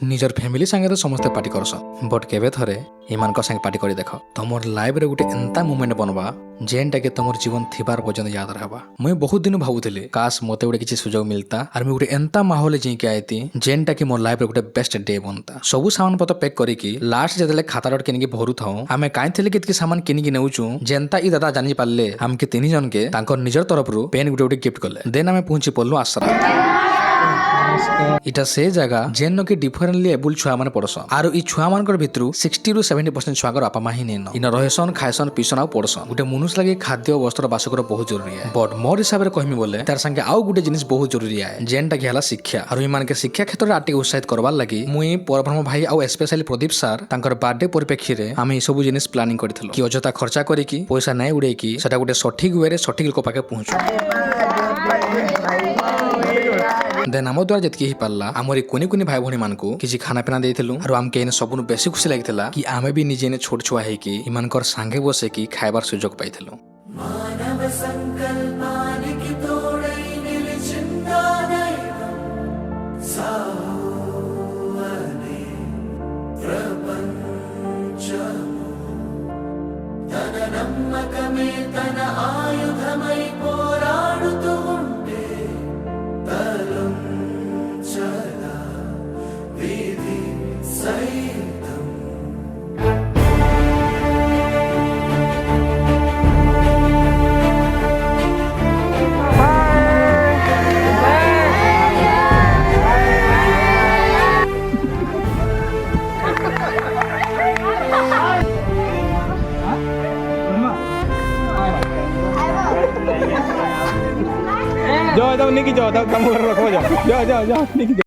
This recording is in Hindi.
निजर फैमिली संगे तो समस्ते पार्टी करसन बट केबे थरे इमानक संगे पार्टी करी देख तुमर लाइफ रे गुटे एंता मोमेंट बनवा जेनटा के तुमर जीवन थिबार पर्यंत याद रहबा। मुई बहुत दिन भाबुथिली काश मते गुटे किछि सुजोग मिलता और मुई गुटे एंता माहौल जी के आईती जेनटा कि मोर लाइफ रे गुटे बेस्ट डे बनता। सबु सामान पत्र पैक करिकी लास्ट जेतले खाता डट किनिकी भरू थाउ आमे काइथिले कितकी सामान किनिकी नेउचू जेनता ई दादा जानि पाले हमके तीन जन के तांकर निजर तरफ रु पेन गुटे गुटे गिफ्ट कले देन आमे पहुंची पल्लू आसरा। इटा से जगह जेन कि डिफरेंटली एबुल छुआ माने पड़सन आरो ई छुआ मानकर भितरु 60 रु 70% छुआकर आपा माही नेन इन रहसन खायसन पिसन आ पड़सन। गुटे मनुष्य लागि खाद्य वस्त्र बासकर बहुत जरूरी है बट मोर हिसाब रे कहमी बोले तार संगे आउ गुटे जिनिस बहुत जरूरी है जेनटा कि हला शिक्षा आरो ई मान के शिक्षा क्षेत्र रे आटी उत्साहित करबार लागि मुई परब्रह्म भाई आ स्पेशली प्रदीप सर तांकर बर्थडे परिप्रेक्षी रे आमे ई सब जिनिस प्लानिंग करथिलो कि अजता खर्चा करिकी पैसा नै उडे की सेटा गुटे सठिक वे रे सठिक लोक पाके पहुंचो। देन आम द्वारा जितकी ही पाला आमरी कुनी कुनी भाई भौणी मानकू किछि खाना पीना देइथिलु आरो आमके इन सबनु बेसी खुशी लागितला कि आमे भी निजे ने छोट छुआ है कि इमानकर संगे बसे की खाइबार सुजोग पाइथिलु। मानव संकल्पानि कि तोड़ै निलचिन्तानैवं साहुवने प्रपञ्चमु तननम्मकमे तन आयुधमै పోరాడుతూ ఉంటే తలంచల విధి సైతం Yo, Nicky, yo, kamu rokok, yo, Nicky.